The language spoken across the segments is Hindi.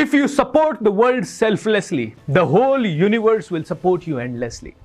If you support the world selflessly, the whole universe will support you endlessly.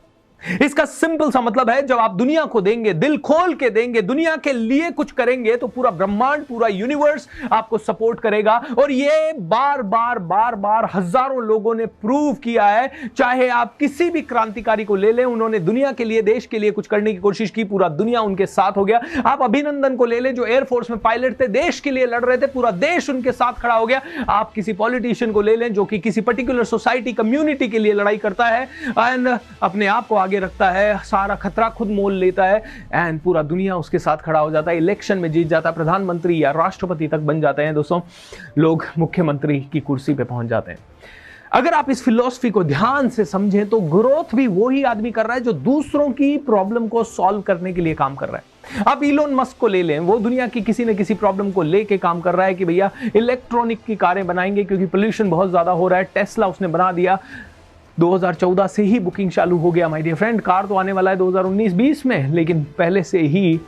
इसका सिंपल सा मतलब है, जब आप दुनिया को देंगे, दिल खोल के देंगे, दुनिया के लिए कुछ करेंगे, तो पूरा ब्रह्मांड, पूरा यूनिवर्स आपको सपोर्ट करेगा। और ये बार बार हजारों लोगों ने प्रूव किया है। चाहे आप किसी भी क्रांतिकारी को ले लें, उन्होंने दुनिया के लिए, देश के लिए कुछ करने की कोशिश की, पूरा दुनिया उनके साथ हो गया। आप अभिनंदन को ले लें, जो एयरफोर्स में पायलट थे, देश के लिए लड़ रहे थे, पूरा देश उनके साथ खड़ा हो गया। आप किसी पॉलिटिशियन को ले लें, जो कि किसी पर्टिकुलर सोसाइटी, कम्युनिटी के लिए लड़ाई करता है एंड अपने आप को आगे रखता है, सारा खतरा खुद मोल लेता है एंड पूरा दुनिया उसके साथ खड़ा हो जाता है, इलेक्शन में जीत जाता है, प्रधानमंत्री या राष्ट्रपति तक बन जाते हैं दोस्तों, लोग मुख्यमंत्री की कुर्सी पे पहुंच जाते हैं। अगर आप इस फिलॉसफी को ध्यान से समझें तो ग्रोथ भी वही आदमी कर रहा है जो दूसरों की प्रॉब्लम को सॉल्व करने के लिए काम कर रहा है। आप इलोन मस्क को ले लें, वो दुनिया की किसी न किसी प्रॉब्लम को लेके काम कर रहा है कि भैया इलेक्ट्रॉनिक की कारें बनाएंगे क्योंकि पोल्यूशन बहुत ज्यादा हो रहा है। टेस्ला उसने बना दिया, 2014 से ही बुकिंग चालू हो गया माय डियर फ्रेंड। कार तो आने वाला है 2019-20 में, लेकिन पहले से ही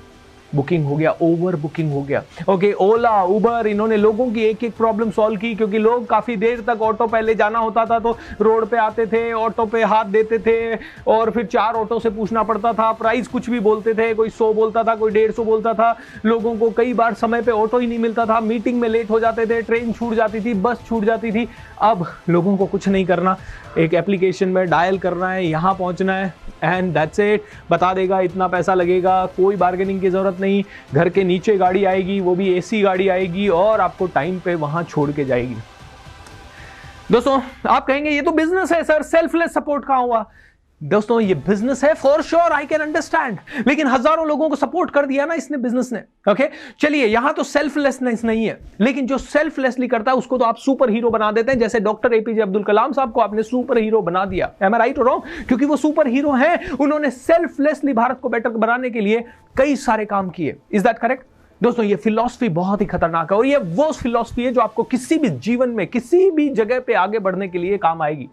बुकिंग हो गया, ओवर बुकिंग हो गया। ओके, ओला, उबर, इन्होंने लोगों की एक एक प्रॉब्लम सॉल्व की, क्योंकि लोग काफी देर तक ऑटो पहले जाना होता था तो रोड पे आते थे, ऑटो पे हाथ देते थे और फिर 4 ऑटो से पूछना पड़ता था, प्राइस कुछ भी बोलते थे, कोई 100 बोलता था, कोई 150 बोलता था। लोगों को कई बार समय पे ऑटो ही नहीं मिलता था, मीटिंग में लेट हो जाते थे, ट्रेन छूट जाती थी, बस छूट जाती थी। अब लोगों को कुछ नहीं करना, एक एप्लीकेशन में डायल करना है, यहां पहुंचना है एंड दैट्स इट, बता देगा इतना पैसा लगेगा, कोई बार्गेनिंग की जरूरत नहीं। घर के नीचे गाड़ी आएगी, वो भी एसी गाड़ी आएगी और आपको टाइम पे वहां छोड़ के जाएगी। दोस्तों आप कहेंगे ये तो बिजनेस है सर, सेल्फलेस सपोर्ट कहां हुआ? दोस्तों ये बिजनेस है, for sure, I can understand, लेकिन हजारों लोगों को सपोर्ट कर दिया ना इसने, बिजनेस ने। ओके चलिए, यहां तो सेल्फलेसनेस नहीं है, लेकिन जो सेल्फलेसली करता है उसको तो आप सुपर हीरो बना देते हैं। जैसे डॉक्टर एपीजे अब्दुल कलाम साहब को आपने सुपर हीरो बना दिया, एम आई राइट और रॉन्ग? क्योंकि वो सुपर हीरो हैं, उन्होंने सेल्फलेसली भारत को बेटर बनाने के लिए कई सारे काम किए। Is that correct? दोस्तों ये फिलॉसफी बहुत ही खतरनाक है और ये वो फिलॉसफी है जो आपको किसी भी जीवन में, किसी भी जगह पे आगे बढ़ने के लिए काम आएगी।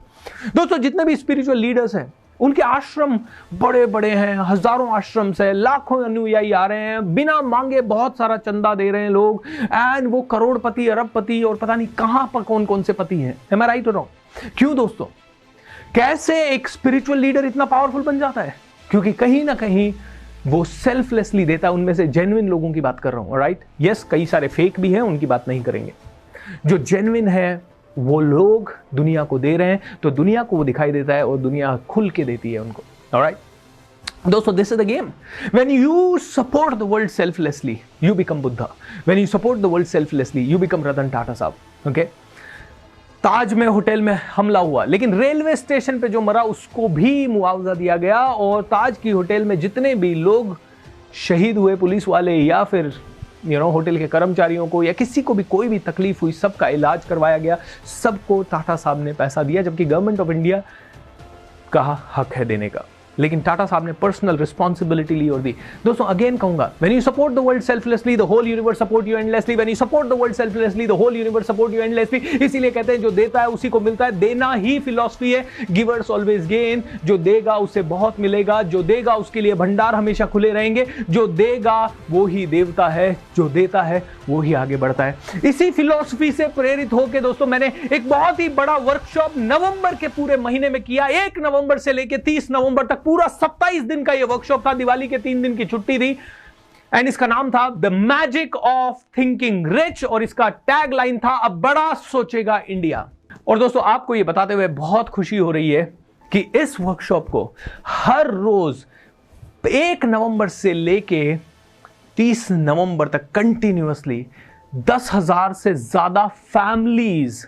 दोस्तों जितने भी स्पिरिचुअल लीडर्स हैं, उनके आश्रम बड़े बड़े हैं, हजारों आश्रम से लाखों अनुयायी आ रहे हैं, बिना मांगे बहुत सारा चंदा दे रहे हैं लोग एंड वो करोड़पति, अरबपति और पता नहीं कहां पर कौन कौन से पति हैं। एम आई राइट और रॉन्ग? क्यों दोस्तों? कैसे एक स्पिरिचुअल लीडर इतना पावरफुल बन जाता है? क्योंकि कहीं ना कहीं वो सेल्फलेसली देता है। उनमें से जेन्युइन लोगों की बात कर रहा हूं, राइट? यस, कई सारे फेक भी हैं, उनकी बात नहीं करेंगे। जो जेन्युइन है वो लोग दुनिया को दे रहे हैं, तो दुनिया को वो दिखाई देता है और दुनिया खुल के देती है उनको। ऑलराइट दोस्तों, this is the game. When you support the world selflessly, you become Buddha. When you support the world selflessly, you become Ratan Tata साहब। ओके, ताज में होटल में हमला हुआ, लेकिन रेलवे स्टेशन पे जो मरा उसको भी मुआवजा दिया गया, और ताज की होटल में जितने भी लोग शहीद हुए, पुलिस वाले या फिर होटल के कर्मचारियों को या किसी को भी कोई भी तकलीफ हुई, सबका इलाज करवाया गया, सबको टाटा साहब ने पैसा दिया, जबकि गवर्नमेंट ऑफ इंडिया का हक है देने का, लेकिन टाटा साहब ने पर्सनल रिस्पॉन्सिबिलिटी ली और दी। दोस्तों अगेन कहूंगा, when you support the world selflessly, the whole universe support you endlessly. When you support the world selflessly, the whole universe support you endlessly. इसीलिए कहते हैं जो देता है उसी को मिलता है, देना ही फिलॉसफी है। गिवर्स ऑलवेज गेन, जो देगा उसे बहुत मिलेगा, जो देगा उसके लिए भंडार हमेशा खुले रहेंगे, जो देगा वो ही देवता है, जो देता है वो ही आगे बढ़ता है। इसी फिलॉसफी से प्रेरित होकर दोस्तों मैंने एक बहुत ही बड़ा वर्कशॉप नवंबर के पूरे महीने में किया। 1 नवंबर से लेकर 30 नवंबर तक पूरा 27 दिन का यह वर्कशॉप था, दिवाली के 3 दिन की छुट्टी थी एंड इसका नाम था the magic of thinking rich और इसका टैग लाइन था अब बड़ा सोचेगा इंडिया। और दोस्तों आपको यह बताते हुए बहुत खुशी हो रही है कि इस वर्कशॉप को हर रोज 1 नवंबर से लेके 30 नवंबर तक कंटिन्यूअसली 10,000 से ज्यादा फैमिलीज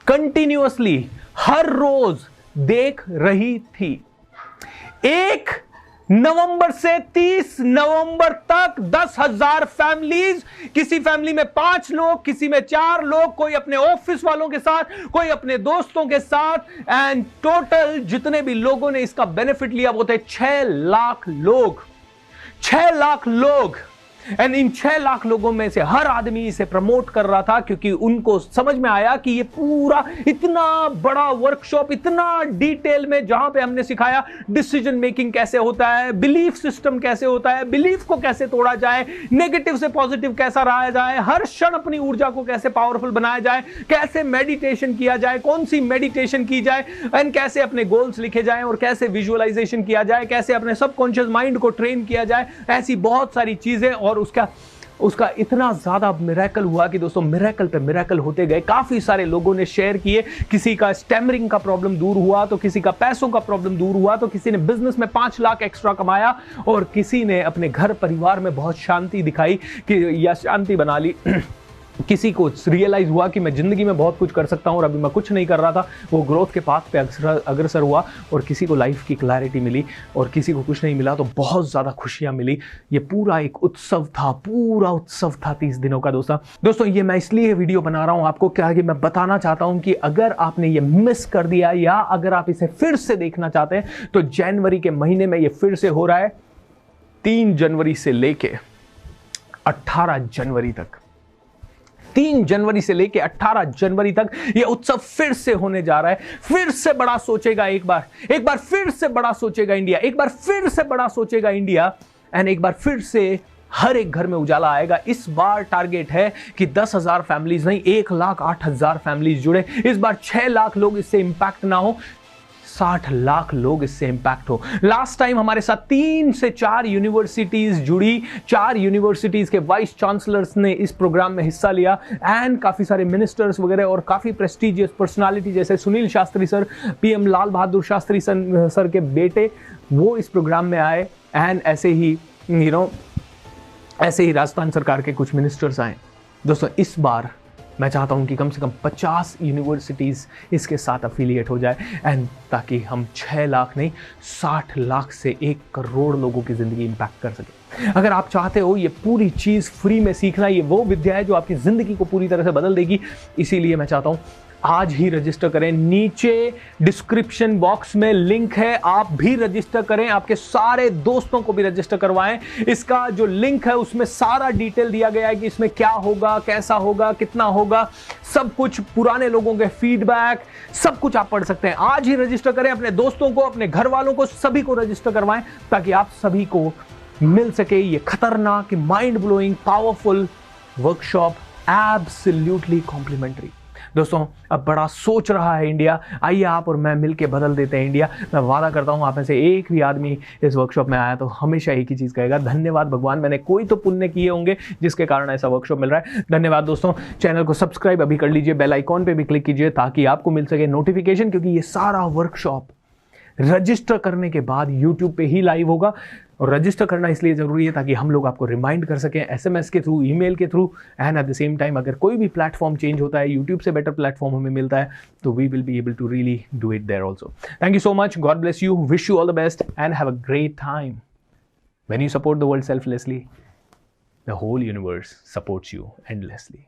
कंटिन्यूअसली हर रोज देख रही थी। 1 नवंबर से 30 नवंबर तक 10,000 फैमिलीज, किसी फैमिली में 5 लोग, किसी में 4 लोग, कोई अपने ऑफिस वालों के साथ, कोई अपने दोस्तों के साथ एंड टोटल जितने भी लोगों ने इसका बेनिफिट लिया वो थे 6 लाख लोग। 6 लाख लोग एंड इन 6 लाख लोगों में से हर आदमी इसे प्रमोट कर रहा था, क्योंकि उनको समझ में आया कि ये पूरा इतना बड़ा वर्कशॉप, इतना डिटेल में, जहां पे हमने सिखाया डिसीजन मेकिंग कैसे होता है, बिलीफ सिस्टम कैसे होता है, बिलीफ को कैसे तोड़ा जाए, नेगेटिव से पॉजिटिव कैसा रहा जाए, हर क्षण अपनी ऊर्जा को कैसे पावरफुल बनाया जाए, कैसे मेडिटेशन किया जाए, कौन सी मेडिटेशन की जाए, एंड कैसे अपने गोल्स लिखे जाए, और कैसे विजुअलाइजेशन किया जाए, कैसे अपने सबकॉन्शियस माइंड को ट्रेन किया जाए, ऐसी बहुत सारी चीजें। और उसका इतना ज्यादा मिरेकल हुआ कि दोस्तों मिरेकल पे मिरेकल होते गए। काफी सारे लोगों ने शेयर किए, किसी का स्टैमरिंग का प्रॉब्लम दूर हुआ, तो किसी का पैसों का प्रॉब्लम दूर हुआ, तो किसी ने बिजनेस में 5 लाख एक्स्ट्रा कमाया, और किसी ने अपने घर परिवार में बहुत शांति दिखाई कि या शांति बना ली। किसी को रियलाइज हुआ कि मैं जिंदगी में बहुत कुछ कर सकता हूं और अभी मैं कुछ नहीं कर रहा था, वो ग्रोथ के पाथ पे अग्रसर हुआ, और किसी को लाइफ की क्लैरिटी मिली, और किसी को कुछ नहीं मिला तो बहुत ज्यादा खुशियां मिली। ये पूरा एक उत्सव था, पूरा उत्सव था 30 दिनों का। दोस्तों ये मैं इसलिए वीडियो बना रहा हूं आपको, क्या कि मैं बताना चाहता हूं कि अगर आपने ये मिस कर दिया, या अगर आप इसे फिर से देखना चाहते हैं, तो जनवरी के महीने में ये फिर से हो रहा है, 3 जनवरी से लेके 18 जनवरी तक। 3 जनवरी से लेके 18 जनवरी तक यह उत्सव फिर से होने जा रहा है। फिर से बड़ा सोचेगा एक बार फिर से बड़ा सोचेगा इंडिया, एक बार फिर से बड़ा सोचेगा इंडिया, एंड एक बार फिर से हर एक घर में उजाला आएगा। इस बार टारगेट है कि 10,000 फैमिलीज नहीं, 1,08,000 फैमिलीज जुड़े। इस बार 6 लाख लोग इससे इंपैक्ट ना हो, 60 लाख लोग इससे इंपैक्ट हो। लास्ट टाइम हमारे साथ 3 से 4 यूनिवर्सिटीज जुड़ी, 4 यूनिवर्सिटीज के वाइस चांसलर्स ने इस प्रोग्राम में हिस्सा लिया, एंड काफी सारे मिनिस्टर्स वगैरह और काफी प्रेस्टिजियस पर्सनालिटी जैसे Sunil Shastri sir, PM Lal Bahadur Shastri sir के बेटे, वो इस प्रोग्राम में आए, एंड ऐसे ही ऐसे ही राजस्थान सरकार के कुछ मिनिस्टर्स आए। दोस्तों इस बार मैं चाहता हूं कि कम से कम 50 यूनिवर्सिटीज़ इसके साथ अफिलिएट हो जाए, एंड ताकि हम 6 लाख नहीं 60 लाख से 1 करोड़ लोगों की ज़िंदगी इंपैक्ट कर सके। अगर आप चाहते हो ये पूरी चीज़ फ्री में सीखना, ये वो विद्या है जो आपकी ज़िंदगी को पूरी तरह से बदल देगी, इसीलिए मैं चाहता हूं आज ही रजिस्टर करें। नीचे डिस्क्रिप्शन बॉक्स में लिंक है, आप भी रजिस्टर करें, आपके सारे दोस्तों को भी रजिस्टर करवाएं। इसका जो लिंक है उसमें सारा डिटेल दिया गया है कि इसमें क्या होगा, कैसा होगा, कितना होगा, सब कुछ, पुराने लोगों के फीडबैक, सब कुछ आप पढ़ सकते हैं। आज ही रजिस्टर करें, अपने दोस्तों को, अपने घर वालों को, सभी को रजिस्टर करवाएं, ताकि आप सभी को मिल सके ये खतरनाक, mind blowing, powerful workshop, absolutely complimentary. दोस्तों अब बड़ा सोच रहा है इंडिया, आइए आप और मैं मिलके बदल देते हैं इंडिया। मैं वादा करता हूं आप में से एक भी आदमी इस वर्कशॉप में आया तो हमेशा एक ही चीज़ कहेगा, धन्यवाद भगवान, मैंने कोई तो पुण्य किए होंगे जिसके कारण ऐसा वर्कशॉप मिल रहा है। धन्यवाद दोस्तों। चैनल को सब्सक्राइब अभी कर लीजिए, बेल आइकॉन पे भी क्लिक कीजिए ताकि आपको मिल सके नोटिफिकेशन, क्योंकि ये सारा वर्कशॉप रजिस्टर करने के बाद यूट्यूब पे ही लाइव होगा। और रजिस्टर करना इसलिए ज़रूरी है ताकि हम लोग आपको रिमाइंड कर सकें, एसएमएस के थ्रू, ईमेल के through, and at the same time अगर कोई भी प्लेटफॉर्म चेंज होता है, यूट्यूब से बेटर प्लेटफॉर्म हमें मिलता है, तो we will be able to really do it there also. Thank you so much, God bless you, wish you all the best and have a great time. When you support the world selflessly, the whole universe supports you endlessly.